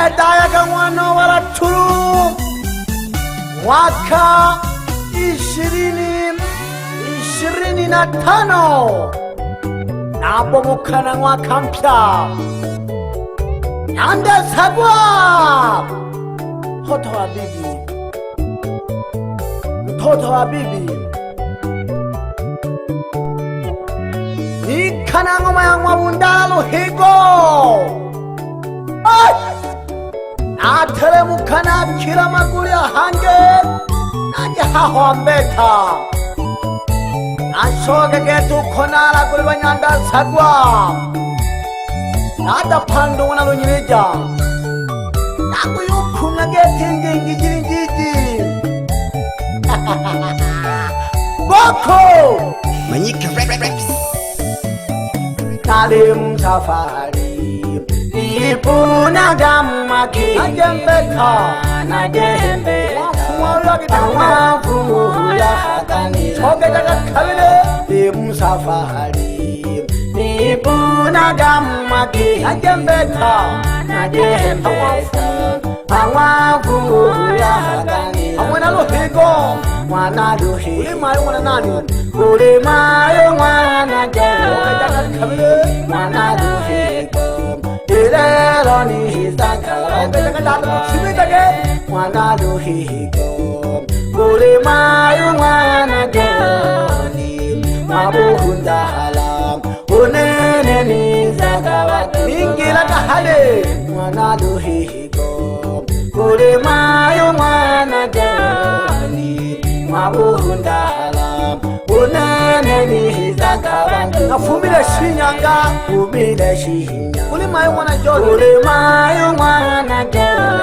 Dayaga mwana wala turu mwaka 2025 nabomokana mwaka mpya Nyanda Sagwa mtoto wa bibi, mtoto wa bibi ikana ngoma ya mwabundalo higo nateremukana kila maguli ahange nanje hahombeta nashogegetu konala kuli Banyanda Sagwa nadapandu mwana lunyirija nakuyukunga getingingi jirinjiji Boko Manyika Rex Kali msafari Ipuna gamaki Najembeka Wafu ya hatani Choke jaga kabile Msafari Ipuna gamaki Najembeka Wafu ya hatani Amwana luhigo Mwana luhigo Ulimayo mwana nani Ulimayo mwana jero Mwana luhigo Ilero ni hizaka Mwana luhigo Ulimayo mwana jero Mabuhunda halam Unene ni zaka Mingila kahale Mwana luhigo Ulimayo mwana jero Mabuhunda halam Unene ni zaka Nafumile Shinyanga Fumile Shinyanga Ulimayo mwana jero Ulimayo mwana jero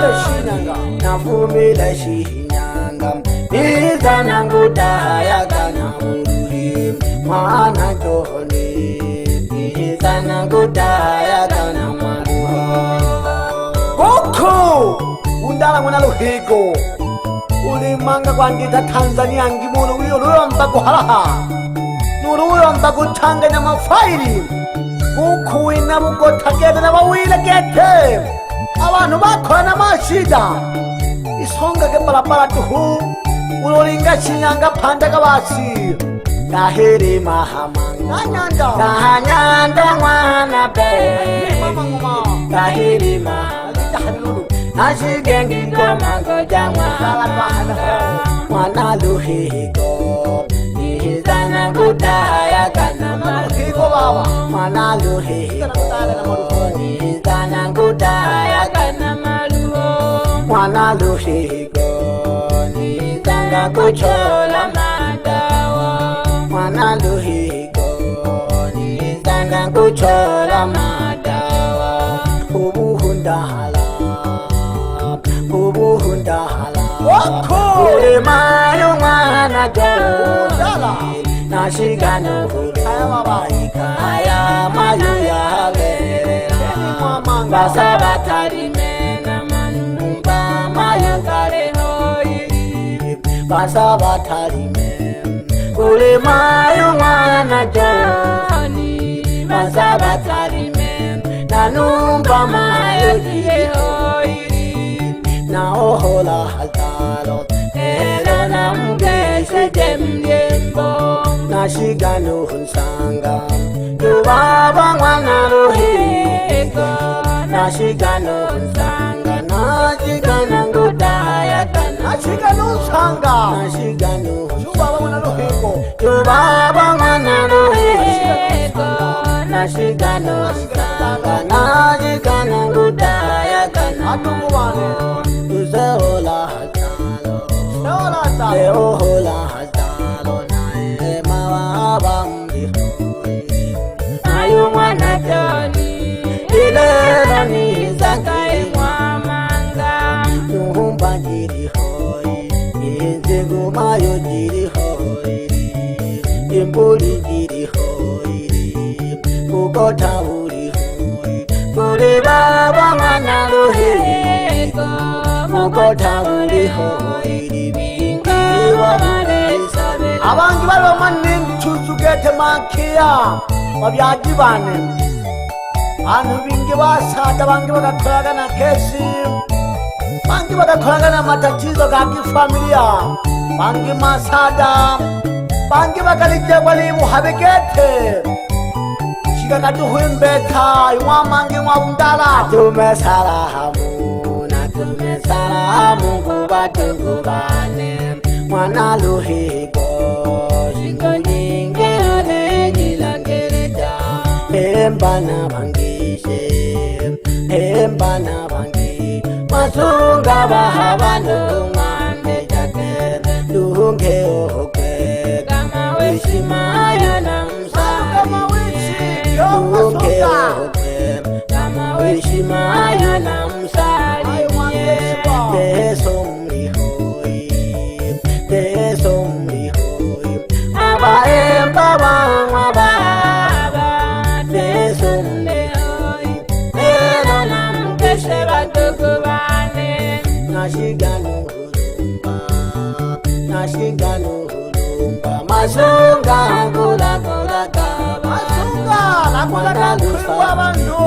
Nafumile Shinyanga Niza nanguda hayagana Uruhi Mwana joni Niza nanguda hayagana Maruha Boko Undala mwana luhigo Ulimanga kwa ngita Tanzania ngimunu uyo luyomba kuhalaha Nuru uyomba kuchanganya mafaili Kukuwina mugotagete na wawile gete Abantu bakora na mashida Isonga ke balabala tuhu Ulolinga Shinyanga pandaka basi Kahiri mahamanga Nanyanda mwana pe Kahiri mahamanga Nashigengi koma goja mwana luhigo Nihizana kutaya kana maluhigo Mwana luhigo Nihizana kutaya kana maluhigo Mwana luhigo Nihizana kuchola madawa Mwana luhigo Nihizana kuchola madawa Ubuhunda hala Ubuhunda hala Ulimayo mwana jero Nashigano Ulimabaika Aya mayu ya vera Basabatari mena manumba Mayu kare hoi Basabatari mena Ulimayo mwana jero Basabatari mena Nanumba mayu kire hoi Na ohola haltalo Elo na mkeshe jemjembo Na shigano hunsanga Yubaba mwana luhigo Na shigano hunsanga Na shigana ngudaya kana Na shigano hunsanga Na shigano Yubaba mwana luhigo Yubaba mwana luhigo Na shigano hunsanga Na shigana ngudaya kana Atunguwane Uzeola hatalo Eohola hatalo Nae mawaba mdihoi Ayu mwana joni Ilera ni zakai mwamanga Nuhumba jiri hoi Inzigu mayo jiri hoi Imbuli jiri hoi Kukota uri hoi Kuli baba mwana luhigo Mukota uri hoi Bingi wa maresa Abangi balo mani mchusu gete makia Wabyajibane bantu bingi basada bangi bagakoragana kesi bangi bagakoragana matatizo ga kifamilia bangi masada bangi bakalijegwa libu habekete shikakatuhuimbeta imwa mangi mwa undala tumesalamu kubatungubane mwana luhigo shingo nyingi olenyilangereta embana bangi masunga bahabanu ngande jake duhunge oke kama wishimayo na kama wishimayo na msali desomri hoi abaemba bangwa baba desomri hoi ero namkeshe batukubane nashiganu hulumba masunga gula kaba masunga kulwa bantu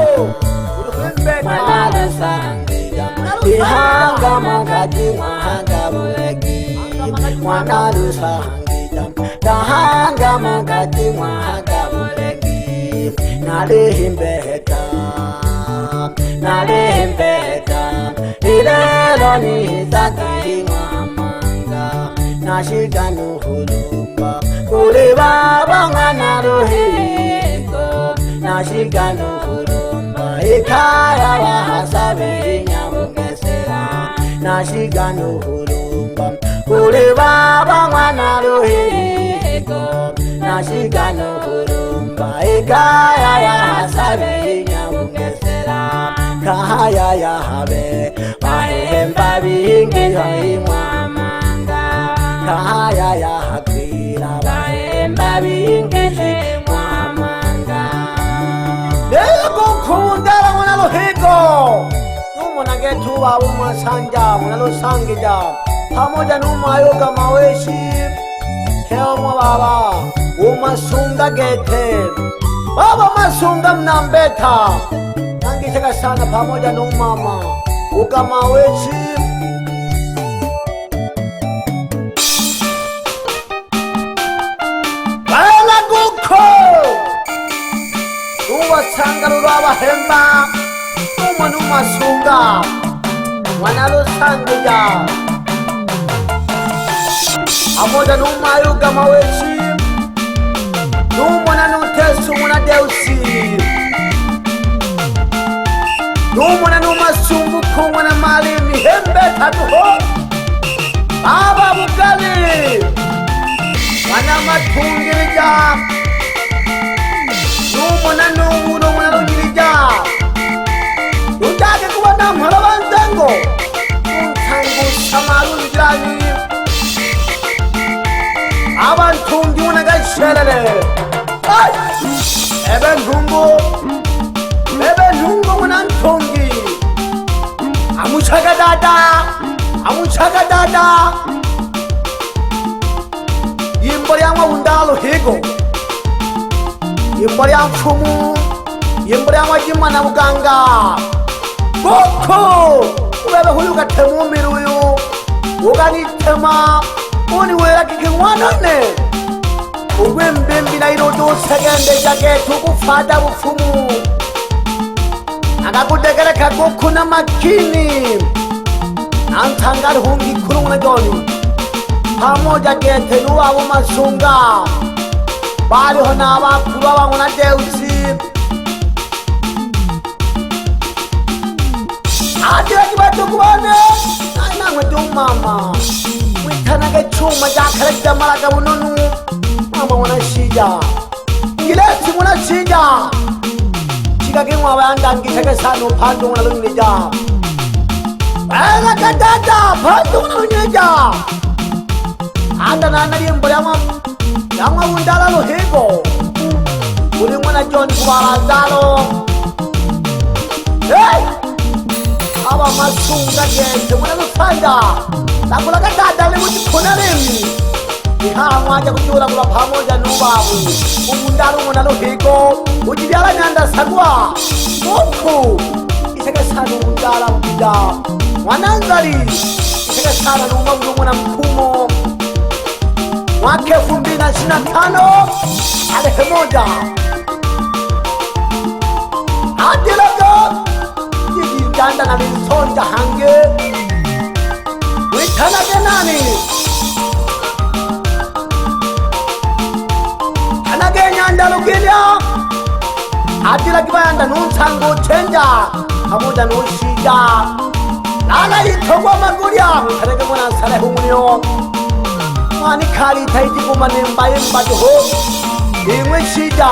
Manalusangida Ihanga magati mahanga bulegi Manalusangida Tahanga magati mahanga bulegi Nalihimbeta Ilelo ni hitaki mamanga Nashiganu hulumba Kuli baba nganaruhiko Nashiganu hulumba Ikaya wahasabe nyamugesera Nashiganu hulumba Kuli baba mwana ruhiko Nashiganu hulumba Ikaya wahasabe nyamugesera Kahaya yahabe Mahemba bingi hoimwamanga Kahaya yahakwira Mahemba bingi hoimwamanga Kundala mwana luhigo Numona getuwa umasanja mwana lusangija Pamoja numayoga maweshi Heo mwa baba Umasunga gete Baba masunga mnambeta Nangicheka sana pamoja numama Uka maweshi Bala guko Uwasanga lulwa hemba Umasunga Mwana lusangija Amoja numayuga maweshi Numona nutesu muna deusi Numona numasumbu kumwana malimi Hembe taduho Baba bugali Wana matungirija Numona nuwuno mwana lungirija Utake kuwa na mhala wanzengo Untangu samarunjani Abantungi unagashelele Ebe ntungu unantungi Amuchaga dada Yimbo lyamwa undalo higo Yimbo lya mfumu Yimbo lyamwa jima na muganga Boko Ubebe huyu katemumiri uyu Uganitema Uni wera kiki mwanone Uwe mbimbi na irodo segende jage tukufada bufumu Nagakudegele kagoku na makini Nantangari hungi kurungu na joni Pamoja gete nuwa umasunga Bali hona wakuru wa wana deusi Adira kibatu kubane Naina mwetu mama Witanage chuma jakale jamalaga unonu Mama wanashija Ngileti wanashija Chika kingwa wanda ngitake sanu pandu wanalunija Wala kadada pandu wanalunija Anda nana yimbo yamwa undala luhigo Uli mwana John kubala ndalo Hey! Aba masunga gete mwana lufanda Nakula kadada limuti kuna limi ihamwaja kuchulagula pamoja nubabu umundalumo na luhigo ujibyala nyanda sagwa muku iseke sana umundala ubida mwananzali iseke sana numabulumo na mkumo mwaka 2025 alehe moja adilaga yijindanda na minsonja hange witanage nani tanage lugilya adila kibanda nuntango chenja pamoja nushija lala yitogwa magulya tanage mwana sale humunyo mwani kali taiti kumanembaye mbajoho imwe shija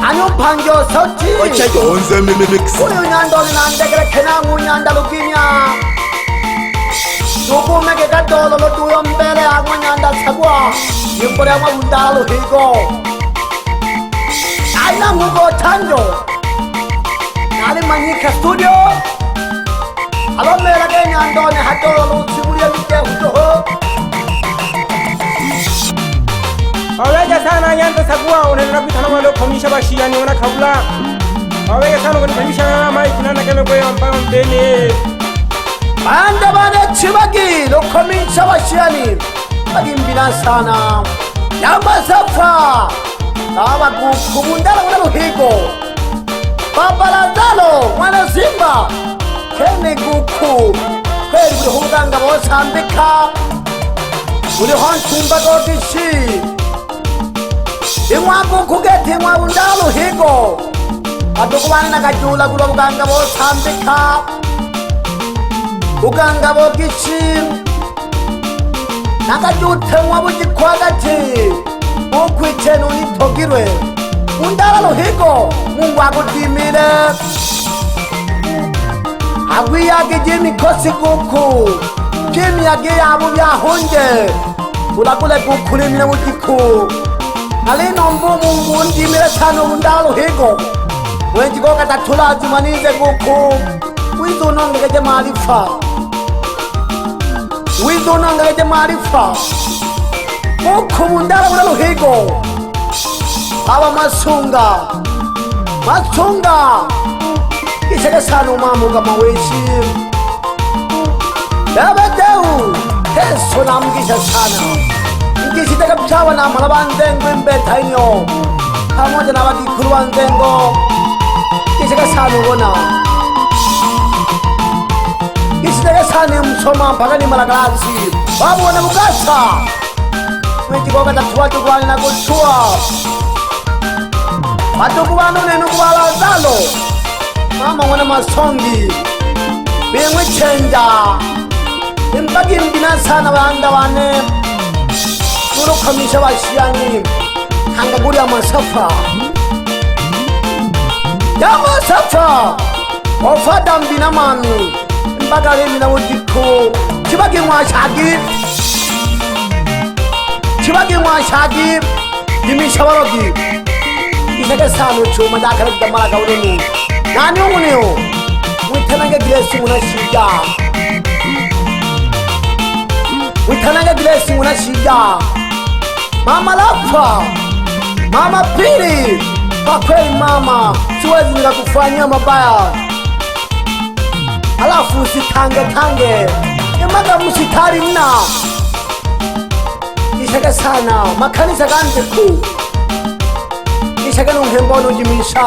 anyo mpangyo soti Ocha Yonze Mix. uyu nyandoli nandegele kenangu nyandalugilya nukumege kadolo lotuyo mbele amwe nyanda sagwa yimbole amwe bundalo higo aina ngugo tanjo nali manyika studio alomela ke nyandone hatolo lusibulia mite hudoho Awega sana nyanda sagwa unenera bitana walo komisha bashiyani wana kabula awega sana komisha mai kinana keme kwa mpaka mbele banda bane chibagi lokomisha bashiyani bagimbina sana yamasafa aba kubundala wana luhigo babalazalo mwana simba kene guku kweli buri hunganga bosambika buri hontumba gogishi imwagu kugeti imwagu ndalu higo adukubane nakajula kulo buganga bosambika buganga bogishi nakajute mwabu jikwagati ukwitenu nitogirwe undala luhigo mungu akudimire agwiyage jimikosi guku jimiyage yabo byahunge ulagule gukulimire mugiku alino mbu mungu ndimire tano undala luhigo wenjikoka tatulazimanize guku wizunongegeje maarifa wizunongegeje maarifa guku mundala ula luhigo aba masunga iseke sana umamuga maweshi dabadeu teso namgisha sana ngishiteka pchawa na malabanzengo imbetainyo pamoja na bagikuru banzengo iseke sana ubona iseke sana msoma mpaka ni malagalasi babona bugasa mwejikoka tatuwajugwani na kutua batukubano nenu kubalazalo mama wana masongi bimwe chenja imbagi mbina sana banda wane nurukamisha bashiyani hangaguri amasafa yamasafa ofada mbina mami imbaga rimina wujiko kibagi mwashagi dimishabarogi iseke sanu chuma dakaragda malaga unenu nani umuneo witanage gresi unashija mama lafa mama pili kwa kweli mama siwezi nikakufanyia mabaya alafu usitange imaga musitari mna iseke sana makanisa ganteku iseke nunghembono jimisha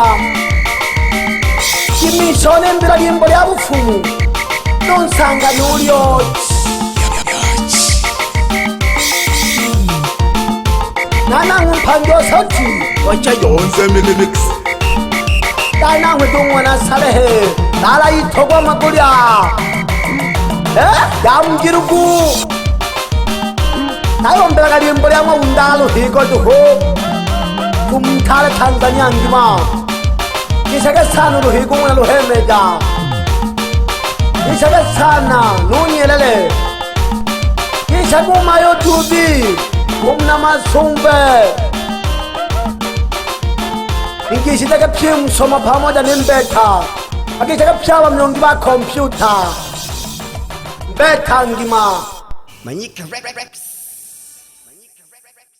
nembira limbo lya bufumu nonsanga nulyo nanangwe mpangyo soti Ocha Yonze Mix. nanangwe dungwana salehe nala yitogwa magulya yamugirugu nayomberaga limbo lyamwe undalo higo duho kumtale Tanzania ngima iseke sana luhigo mwana luhemeja iseke sana nunyelele iseke umayo tubi umna masumbe ingishiteke pye msoma pamoja nimbeta akiteke pyaba mlongi ba kompyuta mbeta ngima Manyika Rex. Records.